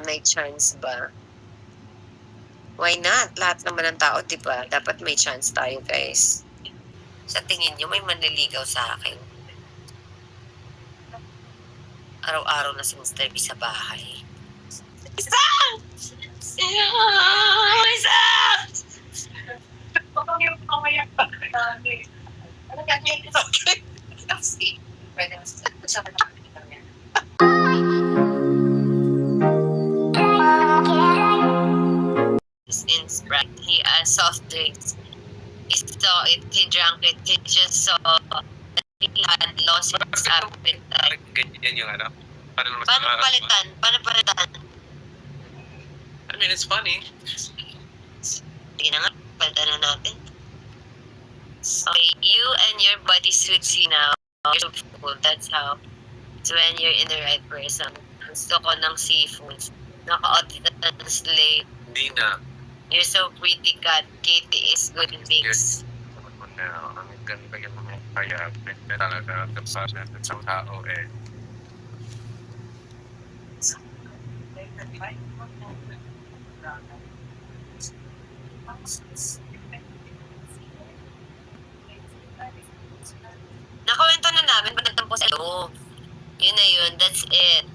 may chance ba? Why not? Lahat naman ng tao, di ba? Dapat may chance tayo, guys. Sa tingin nyo, may manliligaw sa akin. Araw-araw na si Mr. B sa bahay. Isa! Isa! Bakit yung pamayak ba? Ano ganyan? Okay. Kasi, pwede na sa in Sprite. He soft drinks. He saw it, he drank it, he just saw that he had lost his appetite. Ganyan yung ano? Paano palitan? Paano palitan? I mean, it's funny. Sige na nga, palitan na natin. Okay, you and your body suits you now. You're so full, that's how. It's when you're in the right person. Gusto ko ng seafood. Naka-audit ng slave. Hindi na. You're so pretty, God. Katie is good mix. Ang ganda yung mga kaya. May talaga kapsasan at isang tao eh. Nakawento na namin ba nagtampo sa iyo? Yun na yun, that's it.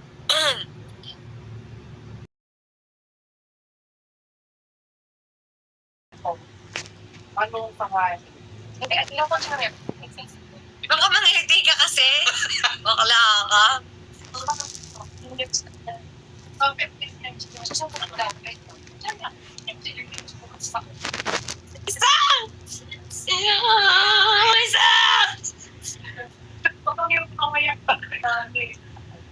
Anong pangalan? Hindi, ilang ko siya rin. Baka mangiliti ka kasi. Bakla ka. Isa! Isa! Bakit yung pamayak ba?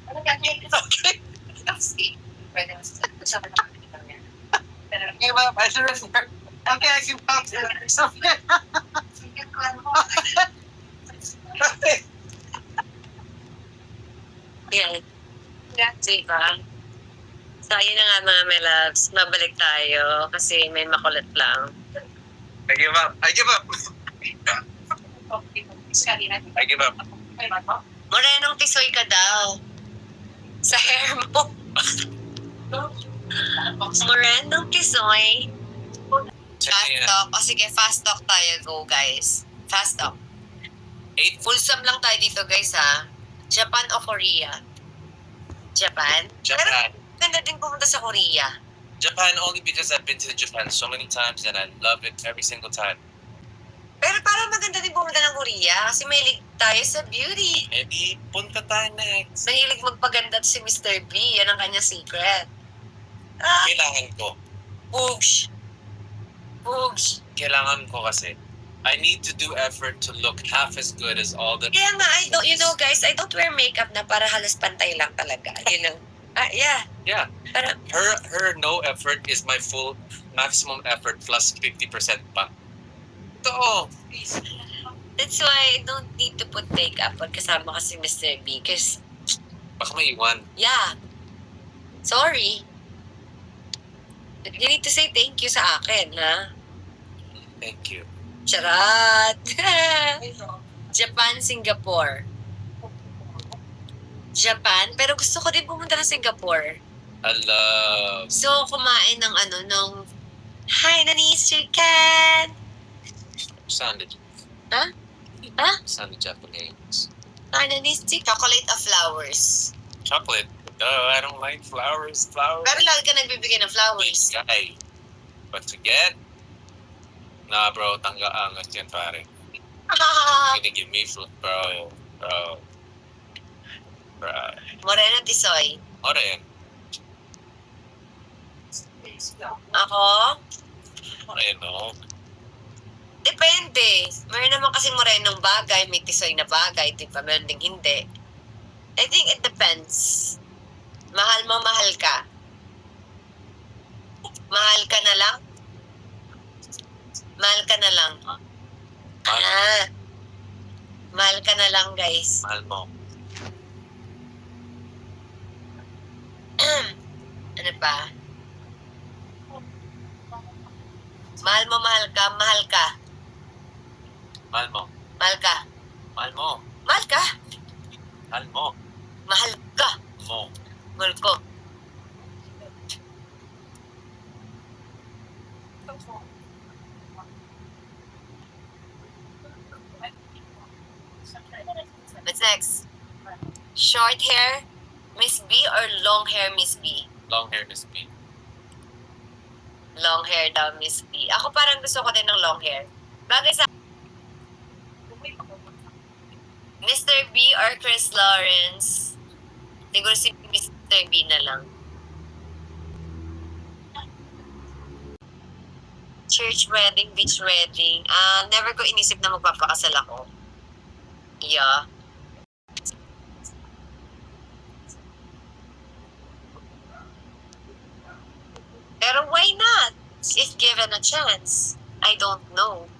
Ano ganyan? Okay. Kasi, Pwede na sa okay, well, okay, I can pop it or something. yan. Diba? So, yun na nga mga my loves. Mabalik tayo kasi may makulit lang. I give up. I give up. I give up. Morenong tisoy ka daw. Sa hair mo. Morenong tisoy. Fast talk. O sige, fast talk tayo. Go, guys. Fast talk. 8. Fulsome lang tayo dito, guys, ha? Japan o Korea? Japan? Pero Japan. ganda din pumunta sa Korea. Japan only because I've been to Japan so many times and I love it every single time. Pero parang maganda din pumunta ng Korea kasi mahilig tayo sa beauty. Maybe punta tayo next. Mahilig magpaganda si Mr. B. Yan ang kanyang secret. Kailangan ko. Boogs. Boogs. Kailangan ko kasi. I need to do effort to look half as good as all the... Kaya nga, I don't, you know guys, I don't wear makeup na para halos pantay lang talaga. You know? Yeah. Yeah. Para, Her no effort is my full maximum effort plus 50% pa. Ito. that's why I don't need to put makeup pag kasama ka si Mr. B. Because, Baka maiwan. yeah. Sorry. You need to say thank you sa akin, ha? Thank you. Charat! Japan, Singapore. Japan, pero gusto ko din pumunta ng Singapore. I love... So, kumain ng nung Hainanese chicken. Sounded... Huh? Huh? Sounded Japanese. Hainanese chicken. Chocolate of flowers. Chocolate. I don't like flowers. Flowers. Pero lagi ka nagbibigay ng flowers. Guy. But to get... Nah, bro. Tangga-angas yan, pare. You're gonna give me bro. Moreno Tisoy. Ano yan? Ako? Ano yan, no? Depende. Meron naman kasi morenong bagay, may tisoy na bagay, diba? Meron ding hindi. I think it depends. Mahal mo, mahal ka. Mahal ka na lang? Mahal ka na lang. Mahal ka na lang, guys. Mahal mo. Ano ba? Mahal mo, mahal ka, mahal ka. Mahal mo. Mahal ka. Mahal mo. Mahal ka. Mahal mo. Mahal ka. Mo. Mahal ko. What's next? Short hair, Miss B, or long hair, Miss B? Long hair, Miss B. Long hair daw, Miss B. Ako parang gusto ko din ng long hair. Bagay sa Mr. B or Chris Lawrence? Siguro si Mr. B na lang. Church wedding, beach wedding. Never ko inisip na magpapakasal ako. Yeah. Pero why not? If given a chance. I don't know.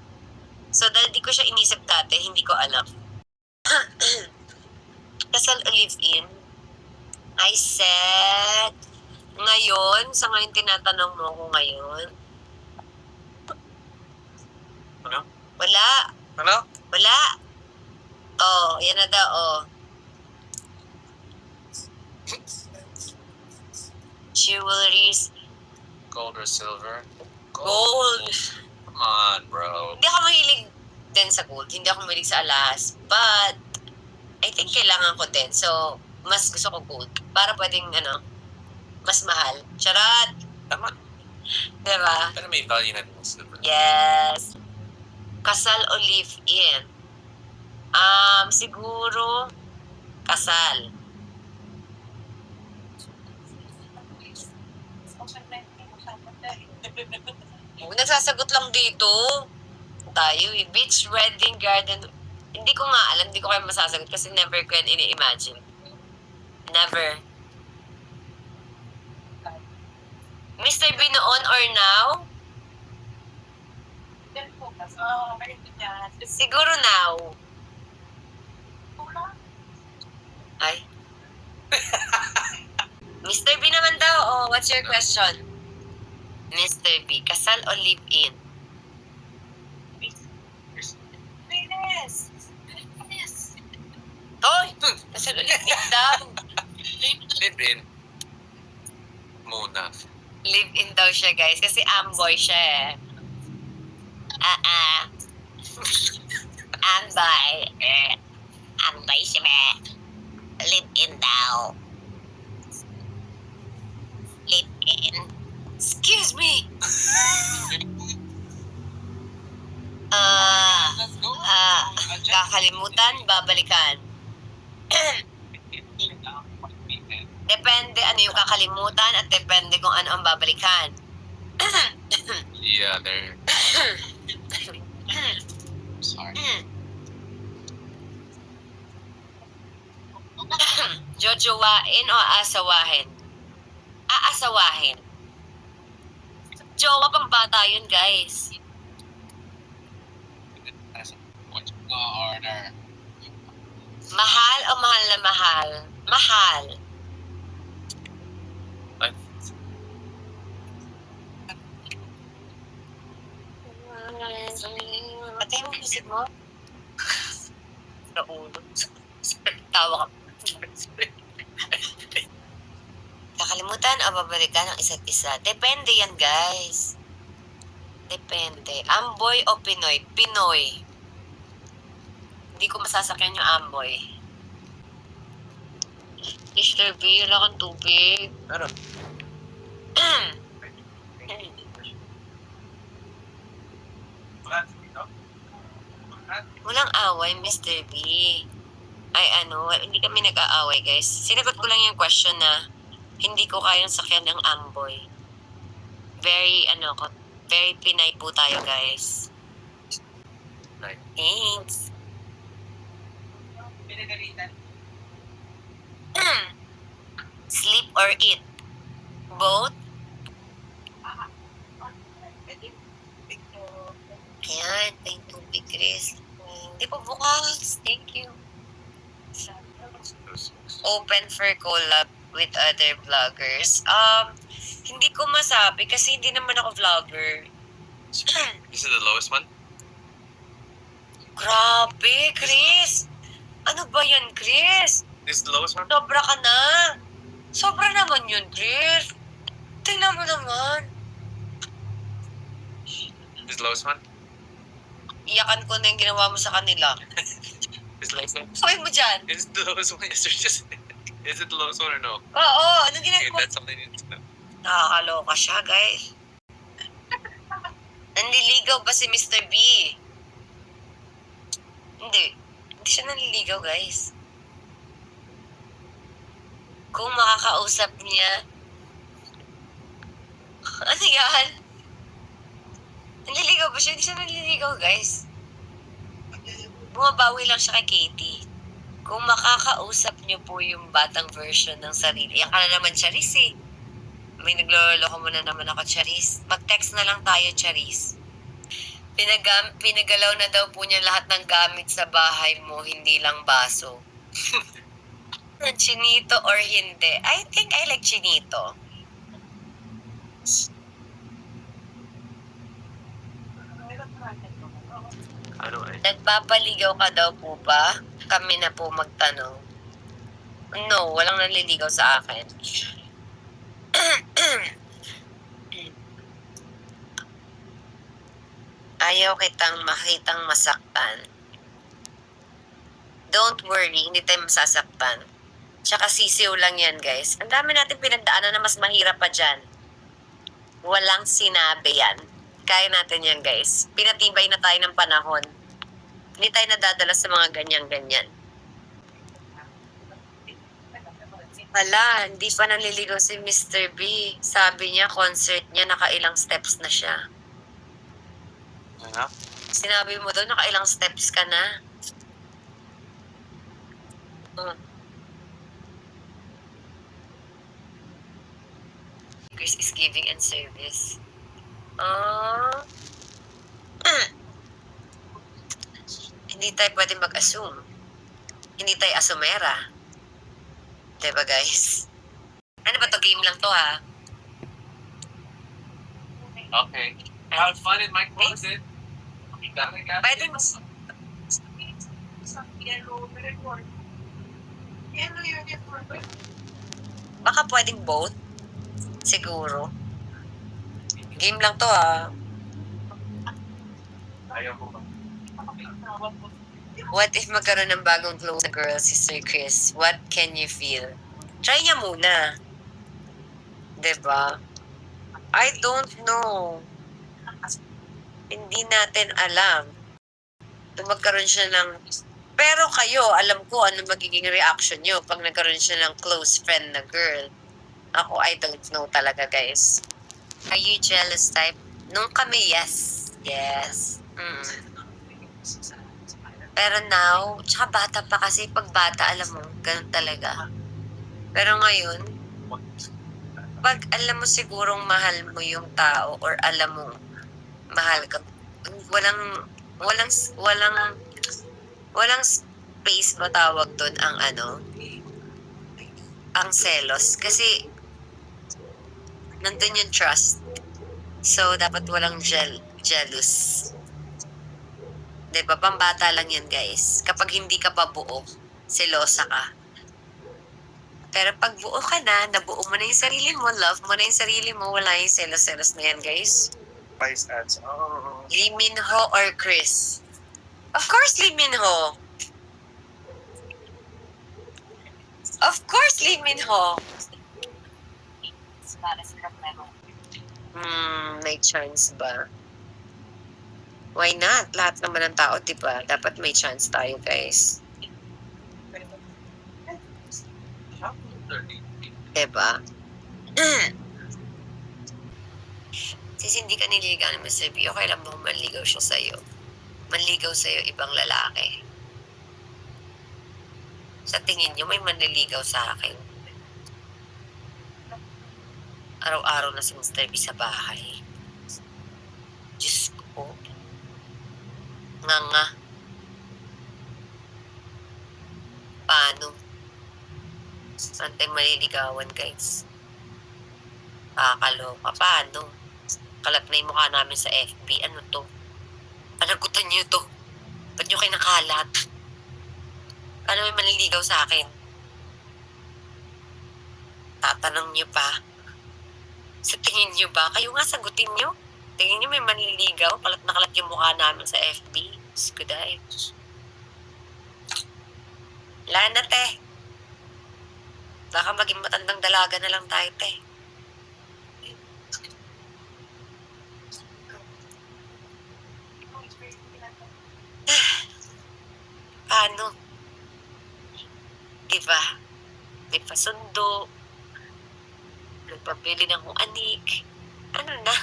So dahil di ko siya inisip dati, hindi ko alam. Kasal o live-in? I said, ngayon, sa ngayon tinatanong mo ko ngayon. Ano? Wala. Ano? Wala. Oh, yan na daw, oh. Jewelries. Gold or silver? Gold. Come on, bro. Hindi ako mahilig din sa gold. Hindi ako mahilig sa alahas. But, I think kailangan ko din. So, mas gusto ko gold. Para pwedeng, mas mahal. Charot! Tama. Diba? Pero may value na din silver. Yes. Kasal o live-in? Siguro, kasal. Nagsasagot lang dito. Tayo eh. Beach, wedding, garden. Hindi ko nga alam. Hindi ko kayo masasagot kasi never ko yan ini-imagine. Never. Mr. B noon or now? Siguro now. Ay. Mr. B naman daw. Oh, what's your question? Mr. B, kasal o live-in? Hoy! Kasal o live-in daw. Live in. Muna. Live-in daw siya, guys. Kasi amboy siya eh. Amboy. Amboy siya eh. Live-in daw. Live-in. Excuse me! Kakalimutan, babalikan. Depende ano yung kakalimutan at depende kung ano ang babalikan. Yeah, they're... Sorry. Jojowain o aasawahin? Aasawahin. Jowa pang bata yun, guys. Order. Mahal o mahal na mahal? Mahal. Ay. Patay mo isip mo? Naulo. Tawa ka. Kakalimutan o babalikan ang isa't isa? Depende yan, guys. Depende. Amboy o Pinoy? Pinoy. Hindi ko masasakyan yung amboy. Mr. B, wala kang tubig. Meron. Walang away, Mr. B. Ay, hindi kami nag-aaway, guys. Sinagot ko lang yung question na hindi ko kayang sakyan ng amboy. Very Pinay po tayo, guys. Right. Thanks. Pinagalitan. Sleep or eat? Both? Ayan, thank you, Big Chris. Hindi pa bukas. Thank you. Open for collab with other vloggers. Hindi ko masabi kasi hindi naman ako vlogger. This is the lowest one? Grabe, Chris! Ano ba yan, Chris? This is the lowest one? Sobra ka na. Sobra naman yun, Chris. Tingnan mo naman. Is Lawson? Iyakan ko na yung ginawa mo sa kanila. Is Lawson? Sabi mo dyan. Is Lawson? Is it Lawson or no? Oo, anong Okay, ginagawa? that's all I need to know. Nakakaloka siya, guys. Nanliligaw ba si Mr. B? Hindi. Hindi siya nanliligaw, guys. Kung makakausap niya... Ano yan? Nanliligaw ba siya? Hindi siya nanliligaw, guys. Bumabawi lang siya kay Katie. Kung makakausap niyo po yung batang version ng sarili. Yan ka na naman, Charis, eh. May nagloloko mo na naman ako, Charis. Mag-text na lang tayo, Charis. Pinagalaw na daw po niya lahat ng gamit sa bahay mo, hindi lang baso. Chinito or hindi? I think I like chinito. Ano eh? Nagpapaligaw ka daw po ba? Kami na po magtanong. No, walang nanliligaw sa akin. Ayaw kitang makitang masaktan. Don't worry, hindi tayo masasaktan. Tsaka sisiw lang yan, guys. Ang dami natin pinagdaanan na mas mahirap pa dyan. Walang sinabi yan. Kaya natin yan, guys. Pinatibay na tayo ng panahon. Hindi tayo nadadala sa mga ganyan-ganyan. Hala, hindi pa nanliligaw si Mr. B. Sabi niya, concert niya, nakailang steps na siya. Ano? Sinabi mo daw, nakailang steps ka na. Chris is giving and service. Hindi tayo pwede mag-assume. Hindi tayo asumera. Diba, guys? Ano ba to? Game lang to, ha? Okay. Have fun in my closet. Pwede mo. Baka pwedeng both. Siguro. Game lang to, ha? Ayaw ko ba? What if magkaroon ng bagong close na girl si Sir Chris? What can you feel? Try niya muna. Diba? I don't know. Hindi natin alam. Kung magkaroon siya ng... Pero kayo, alam ko ano magiging reaction nyo pag nagkaroon siya ng close friend na girl. Ako, I don't know talaga, guys. Are you jealous type? Nung kami, yes. Yes. Pero now, tsaka bata pa kasi, pag bata, alam mo, ganun talaga. Pero ngayon, pag alam mo sigurong mahal mo yung tao or alam mo mahal ka, walang space matawag doon ang ang selos. Kasi, nandun yung trust. So, dapat walang jealous. Diba? Pambata lang yan, guys. Kapag hindi ka pa buo, selosa ka. Pero pag buo ka na, nabuo mo na yung sarili mo, love mo na yung sarili mo, wala yung selos-selos na yan, guys. Vice ads. Oh. Lee Min Ho or Chris? Of course, Lee Min Ho. Of course, Lee Min Ho. May chance ba? Why not? Lahat naman ng tao, diba? Dapat may chance tayo, guys. Diba? Since hindi ka niligaw ni Mr. B, okay lang ba kung manligaw siya sa'yo? Manligaw sa'yo ibang lalaki. Sa tingin niyo, may manliligaw sa akin. Araw-araw na si Mr. B sa bahay. Diyos ko. Nga. Paano? Saan tayo maliligawan, guys? Kakaloka. Paano? Kalap na yung mukha namin sa FB. Ano to? Panagutan niyo to. Ba't niyo kayo nakalat? Paano may maliligaw sa akin? Tatanong niyo pa. Sa tingin niyo ba? Kayo nga sagutin niyo. Tingin niyo may manliligaw? Kalat na kalat yung mukha namin sa FB. Skuday. Wala na, te. Baka maging matandang dalaga na lang tayo, te. Paano? Diba? May pasundo. Nagpabili ng kung anik. Ano na?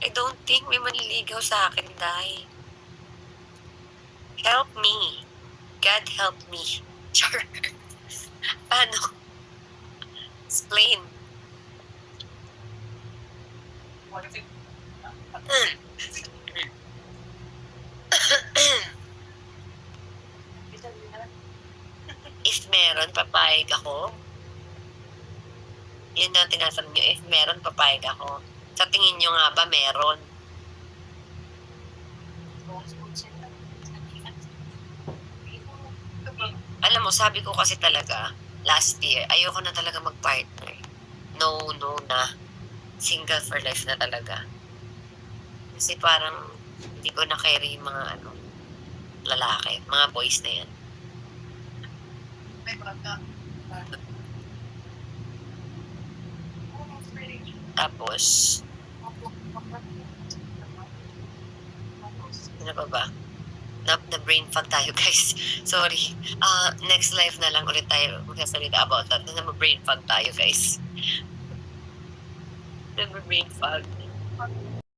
I don't think may manliligaw sa akin, dahil. Help me. God help me. Char. Paano? Explain. If meron, papayag ako. Yun ang tinatanong nyo. If meron, papayag ako. Sa tingin nyo nga ba meron? Alam mo, sabi ko kasi talaga, last year, ayoko na talaga mag-partner. No na. Single for life na talaga. Kasi parang, hindi ko na-carry yung mga lalaki, mga boys na yan. Tapos, ano ba? Na brain fog tayo, guys. Sorry. Next live na lang ulit tayo magsasalita about that. Na brain fog tayo, guys. Na brain fog.